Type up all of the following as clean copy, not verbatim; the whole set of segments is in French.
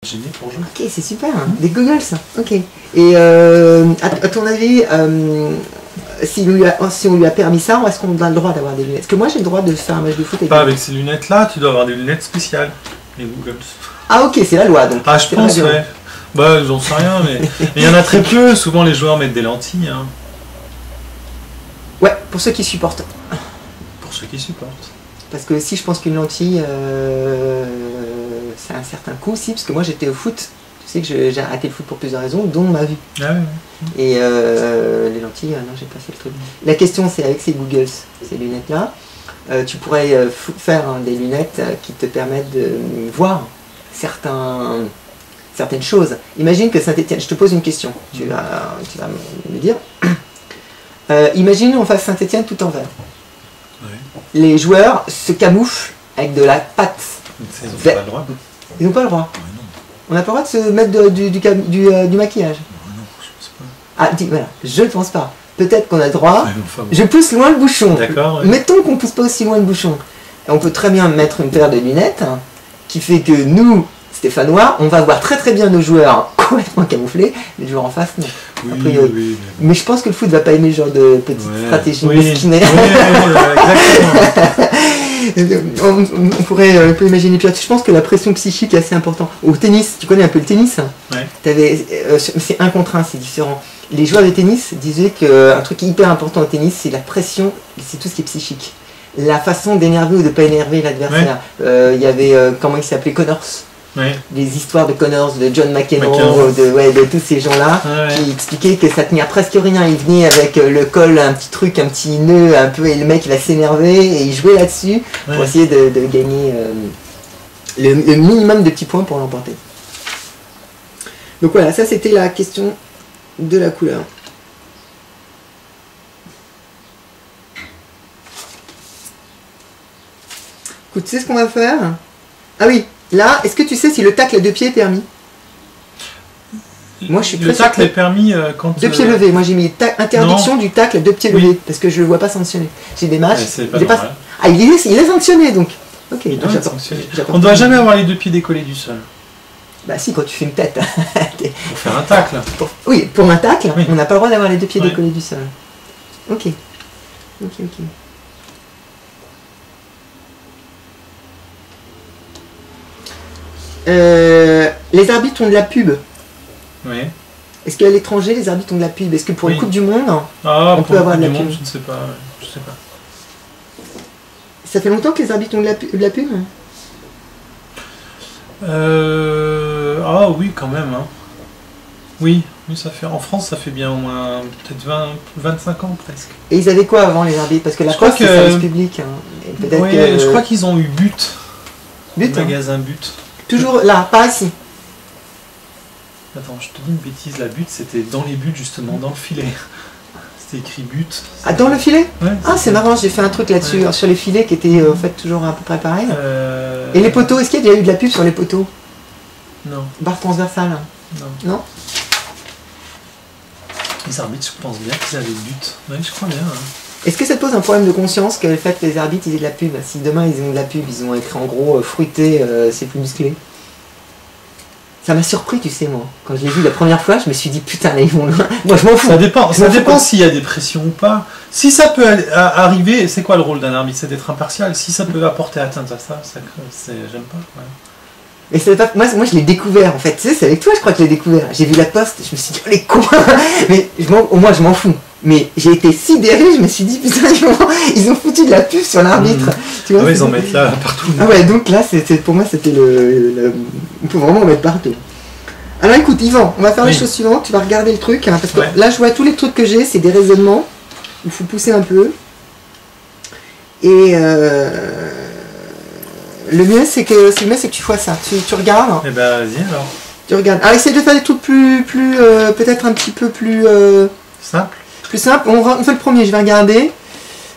gêné pour jouer. Ok, c'est super, hein. Des goggles, ok. Et à ton avis, si on lui a permis ça, est-ce qu'on a le droit d'avoir des lunettes? Parce que moi j'ai le droit de faire un match de foot avec Pas avec ces lunettes-là, tu dois avoir des lunettes spéciales, les goggles. Ah ok, c'est la loi donc. Ah, je pense, ouais. Bah, j'en sais rien, mais il y en a très peu. Souvent, les joueurs mettent des lentilles. Hein. Ouais, pour ceux qui supportent. Pour ceux qui supportent. Parce que si je pense qu'une lentille, c'est un certain coût aussi, parce que moi j'étais au foot. Tu sais que j'ai arrêté le foot pour plusieurs raisons, dont ma vue. Ah oui. Et les lentilles, non, j'ai pas fait le truc. La question, c'est avec ces goggles, ces lunettes-là, tu pourrais faire des lunettes qui te permettent de voir certaines choses. Imagine que Saint-Étienne, je te pose une question, tu vas me dire. Imagine on fasse Saint-Étienne tout en vert. Ouais. Les joueurs se camouflent avec de la pâte. Ils n'ont pas le droit. Ils n'ont pas le droit. Ouais, non. On n'a pas le droit de se mettre du maquillage. Non, je pense pas. Ah, voilà, je ne pense pas. Peut-être qu'on a le droit. Ouais, enfin, bon. Je pousse loin le bouchon. D'accord. Ouais. Mettons qu'on ne pousse pas aussi loin le bouchon. On peut très bien mettre une paire de lunettes qui fait que nous, Stéphanois, on va voir très très bien nos joueurs complètement camouflés, les joueurs en face, non. Oui, A priori. oui, mais je pense que le foot va pas aimer ce genre de petite stratégie mesquinet. On peut imaginer pire. Je pense que la pression psychique est assez importante. Au tennis, tu connais un peu le tennis, ouais. C'est un contre un, c'est différent. Les joueurs de tennis disaient qu'un truc hyper important au tennis, c'est la pression, c'est tout ce qui est psychique. La façon d'énerver ou de ne pas énerver l'adversaire. Il y avait, comment il s'appelait, Connors. Ouais. Les histoires de Connors, de John McEnroe, de tous ces gens-là, qui expliquaient que ça tenait à presque rien. Il venait avec le col, un petit truc, un petit nœud, un peu, et le mec il va s'énerver et il jouait là-dessus pour essayer de gagner le minimum de petits points pour l'emporter. Donc voilà, ça c'était la question de la couleur. Écoute, tu sais ce qu'on va faire? Ah oui, là, est-ce que tu sais si le tacle à deux pieds est permis? Moi, je suis le tacle est permis quand... Deux pieds levés. Moi, j'ai mis interdiction du tacle à deux pieds levés, parce que je ne le vois pas sanctionné. J'ai des matchs... Ah, il est sanctionné, donc. Ok, on ne doit jamais avoir les deux pieds décollés du sol. Bah si, quand tu fais une tête. Pour faire un tacle. Oui, pour un tacle, on n'a pas le droit d'avoir les deux pieds décollés du sol. Ok. Ok. Les arbitres ont de la pub. Oui. Est-ce qu'à l'étranger, les arbitres ont de la pub? Est-ce que pour une Coupe du Monde, on peut avoir de la pub? Je ne sais pas. Je sais pas. Ça fait longtemps que les arbitres ont de la pub? Ah oui, quand même. Hein. Oui, ça fait. En France, ça fait bien au moins peut-être 25 ans presque. Et ils avaient quoi avant les arbitres? Parce que la presse, c'est service public. Hein. Oui, je crois qu'ils ont eu But. But, magasin But. Toujours là, pas ici. Attends, je te dis une bêtise, la But c'était dans les buts justement, dans le filet. C'était écrit But. Ah, dans le filet? Ouais, ah, c'est marrant, j'ai fait un truc là-dessus, sur les filets qui étaient en fait toujours à peu près pareil. Et les poteaux, est-ce qu'il y a déjà eu de la pub sur les poteaux? Non. Barre transversale? Non. Les arbitres, je pense bien qu'ils avaient But. Oui, je crois bien. Hein. Est-ce que ça te pose un problème de conscience que le fait que les arbitres ils aient de la pub? Si demain ils ont de la pub, ils ont écrit en gros fruité, c'est plus musclé. Ça m'a surpris, tu sais, moi. Quand je l'ai vu la première fois, je me suis dit putain, là ils vont loin. Moi je m'en fous. Ça dépend s'il y a des pressions ou pas. Si ça peut arriver, c'est quoi le rôle d'un arbitre? C'est d'être impartial. Si ça peut apporter atteinte à ça, j'aime pas. Ouais. Mais pas, moi je l'ai découvert en fait, tu sais, c'est avec toi je crois que je l'ai découvert. J'ai vu la poste, je me suis dit oh les cons. Mais au moins je m'en fous. Mais j'ai été sidéré, je me suis dit putain ils ont foutu de la pub sur l'arbitre. Tu vois, ils en mettent là partout. Ah ouais, donc là pour moi c'était on peut vraiment en mettre partout. Alors écoute Yvan, on va faire les choses suivantes, tu vas regarder le truc, hein, parce que là je vois tous les trucs que j'ai, c'est des raisonnements. Il faut pousser un peu. Et le mieux c'est que tu vois ça. Tu regardes. Eh ben vas-y alors. Tu regardes. Alors essaye de faire des trucs plus peut-être un petit peu plus simple. Plus simple. On fait le premier. Je vais regarder.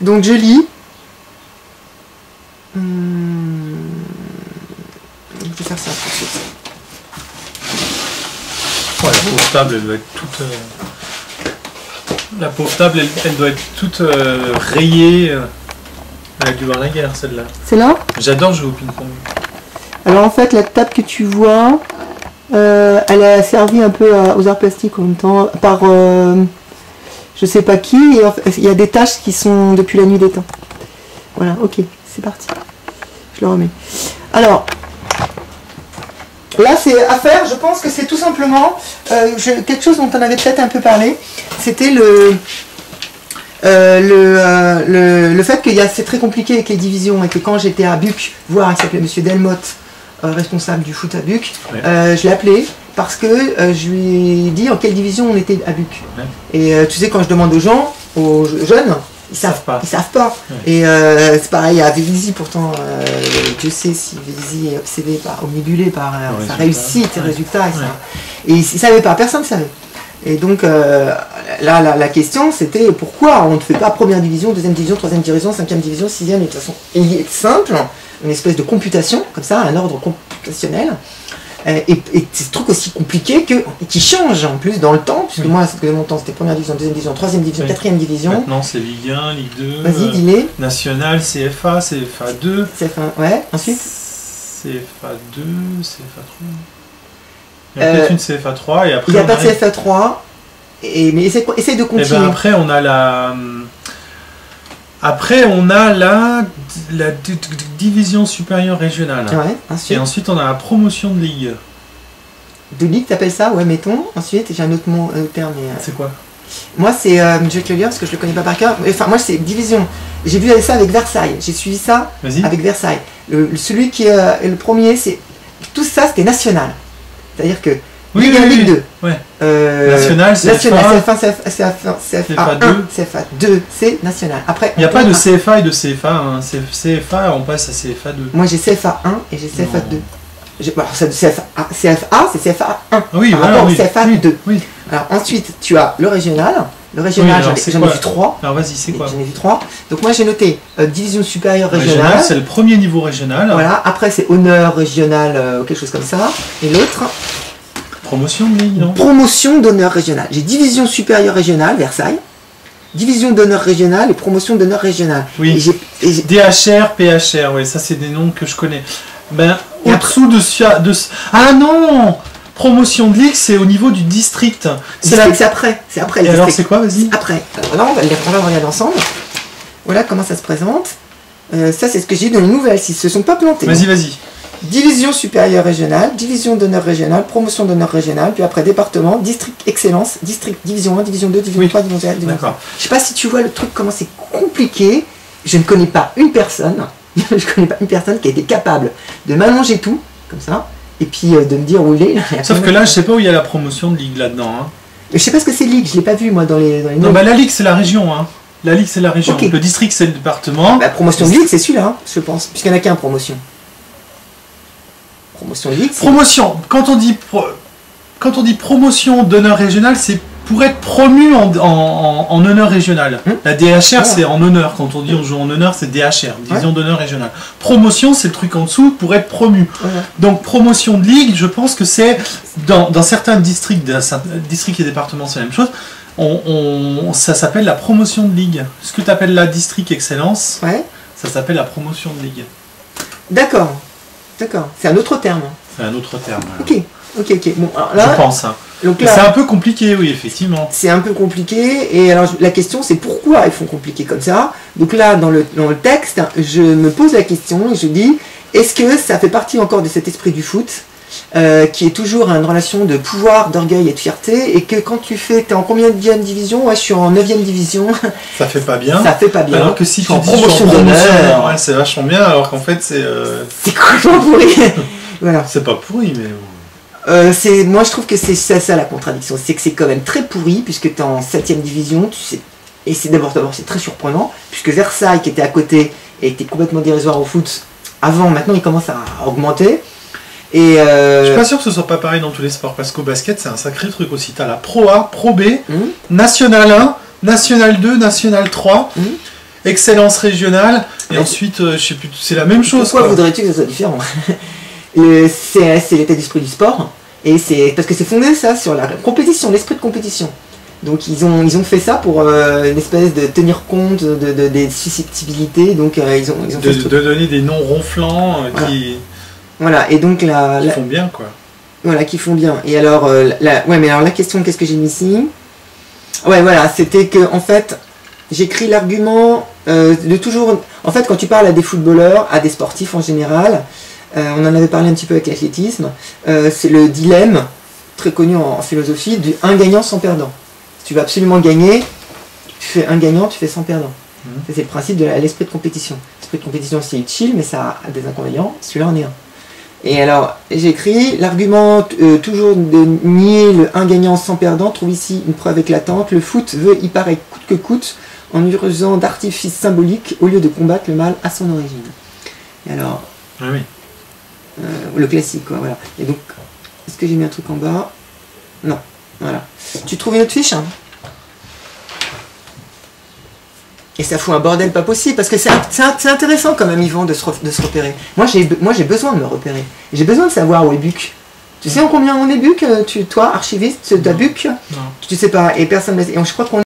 Donc je lis. Je vais faire ça tout de suite. Oh, la pauvre table, elle doit être toute. La pauvre table, elle doit être toute rayée. Elle a dû voir la guerre, celle-là. Celle-là? J'adore jouer au ping-pong. Alors en fait, la table que tu vois, Elle a servi un peu aux arts plastiques en même temps, par je sais pas qui, et en fait, il y a des tâches qui sont depuis la nuit des temps. Voilà, ok, c'est parti. Je le remets. Alors, là c'est à faire, je pense que c'est tout simplement quelque chose dont on avait peut-être un peu parlé, c'était le fait que c'est très compliqué avec les divisions, et que quand j'étais à Buc, voir, il s'appelait Monsieur Delmotte, responsable du foot à Buc, Ouais. je l'ai appelé parce que je lui ai dit en quelle division on était à Buc. Ouais. Et tu sais, quand je demande aux gens, aux jeunes, ils savent pas. Ils savent pas. Ouais. Et c'est pareil à Vélizy, pourtant, Dieu sait si Vélizy est obsédé omnibulé par sa réussite, ses résultats. Et ils ne savaient pas, personne ne savait. Et donc là, la question c'était pourquoi on ne fait pas première division, deuxième division, troisième division, cinquième division, sixième, et de toute façon, il est simple, une espèce de computation, comme ça, un ordre computationnel. Et c'est ce truc aussi compliqué qui change en plus dans le temps, puisque moi, mon temps c'était première division, deuxième division, troisième division, quatrième division. Maintenant c'est Ligue 1, Ligue 2, Vas-y, dis-les. National, CFA, CFA 2. CFA, ouais, ensuite CFA 2, CFA 3. Il y a peut-être une CFA 3 et après. Il n'y a pas de CFA 3, mais essaye de continuer. Et ben après on a la. Après, on a la division supérieure régionale. Ouais, ensuite. Et ensuite, on a la promotion de ligue. De ligue, t'appelles ça? Ouais, mettons. Ensuite, j'ai un autre mot, un autre terme. C'est quoi? Moi, c'est. Je vais te le lire parce que je le connais pas par cœur. Enfin, moi, c'est division. J'ai vu ça avec Versailles. J'ai suivi ça avec Versailles. Celui qui est le premier, c'est. Tout ça, c'était national. C'est-à-dire que. Oui, Ligue 2. Ouais. National, CFA, CFA 2, CFA 2, c'est national. Après, il n'y a pas de CFA et de CFA. Hein. CFA, on passe à CFA 2. Moi, j'ai CFA 1 et j'ai CFA 2. Alors, CFA, c'est CFA 1 oui, par voilà, rapport au CFA 2. Oui. Alors, ensuite, tu as le régional. Le régional, j'en ai vu 3. Alors, vas-y, c'est quoi? J'en ai vu 3. Donc, moi, j'ai noté division supérieure régionale. C'est le premier niveau régional. Voilà. Après, c'est honneur régional, quelque chose comme ça. Et l'autre. Promotion de ligue, non? Promotion d'honneur régional. J'ai division supérieure régionale, Versailles. Division d'honneur régionale et promotion d'honneur régionale. Oui. DHR, PHR, oui, ça c'est des noms que je connais. Ben, au-dessous de... Ah non! Promotion de ligue, c'est au niveau du district. C'est après. C'est après. Et alors c'est quoi, vas-y? Après. Alors là, on va regarder ensemble. Voilà comment ça se présente. Ça, c'est ce que j'ai dans les nouvelles, s'ils se sont pas plantés. Vas-y. Division supérieure régionale, division d'honneur régionale, promotion d'honneur régionale, puis après département, district excellence, district division 1, division 2, division 3, division 4, division 5. Je sais pas si tu vois le truc, comment c'est compliqué. Je ne connais pas une personne, qui a été capable de m'allonger tout, comme ça, et puis de me dire où il est. Sauf que là, je sais pas où il y a la promotion de ligue là-dedans. Hein. Je sais pas ce que c'est ligue, je l'ai pas vu moi dans les non, bah la ligue c'est la région. Hein. La ligue c'est la région. Okay. Le district c'est le département. La promotion de ligue c'est celui-là, hein, je pense, puisqu'il n'y en a qu'un promotion. Promotion de ligue. Promotion. Quand on dit promotion d'honneur régional, c'est pour être promu en honneur régional. La DHR, c'est en honneur. Quand on dit on joue en honneur, c'est DHR, division d'honneur régional. Promotion, c'est le truc en dessous pour être promu. Donc promotion de ligue, je pense que c'est dans certains districts et départements, c'est la même chose. Ça s'appelle la promotion de ligue. Ce que tu appelles la district excellence, ça s'appelle la promotion de ligue. D'accord. C'est un autre terme. C'est un autre terme. Ok. Bon, alors là, je pense. Hein. Donc là, c'est un peu compliqué, oui, effectivement. C'est un peu compliqué, et alors la question c'est pourquoi ils font compliqué comme ça. Donc là, dans le texte, je me pose la question et je dis, est-ce que ça fait partie encore de cet esprit du foot qui est toujours une relation de pouvoir, d'orgueil et de fierté, et que quand tu es en combien de division? Ouais, je suis en 9e division. Ça fait pas bien. Ça fait pas bien. Alors que si tu dis promotion d'honneur, ouais, c'est vachement bien, alors qu'en fait c'est... C'est complètement pourri. Voilà. C'est pas pourri, mais... moi je trouve que c'est ça la contradiction, c'est que c'est quand même très pourri, puisque tu es en 7e division, tu sais, et c'est d'abord c'est très surprenant, puisque Versailles qui était à côté était complètement dérisoire au foot avant, maintenant il commence à augmenter. Et je suis pas sûr que ce soit pas pareil dans tous les sports, parce qu'au basket c'est un sacré truc aussi. T'as la Pro A, Pro B, National 1, National 2, National 3, Excellence régionale, et ensuite je sais plus, c'est la même chose. Pourquoi voudrais-tu que ce soit différent? C'est l'état d'esprit du sport, et c'est parce que c'est fondé ça sur la compétition, l'esprit de compétition. Donc ils ont fait ça pour une espèce de tenir compte des susceptibilités. Donc ils ont fait de donner des noms ronflants qui... Voilà, et donc qui font bien, quoi. Voilà, qui font bien. Et alors, ouais, mais alors la question, qu'est-ce que j'ai mis ici? Ouais, voilà, c'était que, en fait, j'écris l'argument de toujours... En fait, quand tu parles à des footballeurs, à des sportifs en général, on en avait parlé un petit peu avec l'athlétisme, c'est le dilemme, très connu en philosophie, du un gagnant sans perdant. Si tu veux absolument gagner, tu fais un gagnant, tu fais 100 perdants. C'est le principe de l'esprit de compétition. L'esprit de compétition, c'est utile, mais ça a des inconvénients. Celui-là en est un. Et alors, j'écris l'argument toujours de nier le un gagnant sans perdant, trouve ici une preuve éclatante. Le foot veut y paraître coûte que coûte, en usant d'artifices symboliques au lieu de combattre le mal à son origine. Et alors, le classique, quoi, voilà. Et donc, est-ce que j'ai mis un truc en bas? Non, voilà. Tu trouves une autre fiche, hein? Et ça fout un bordel pas possible, parce que c'est intéressant quand même, Yvan, de se repérer. Moi, j'ai besoin de me repérer. J'ai besoin de savoir où est Buc. Tu sais en combien on est Buc? Toi, archiviste, tu as Buc? Non. Tu sais pas, et personne ne... Et je crois qu'on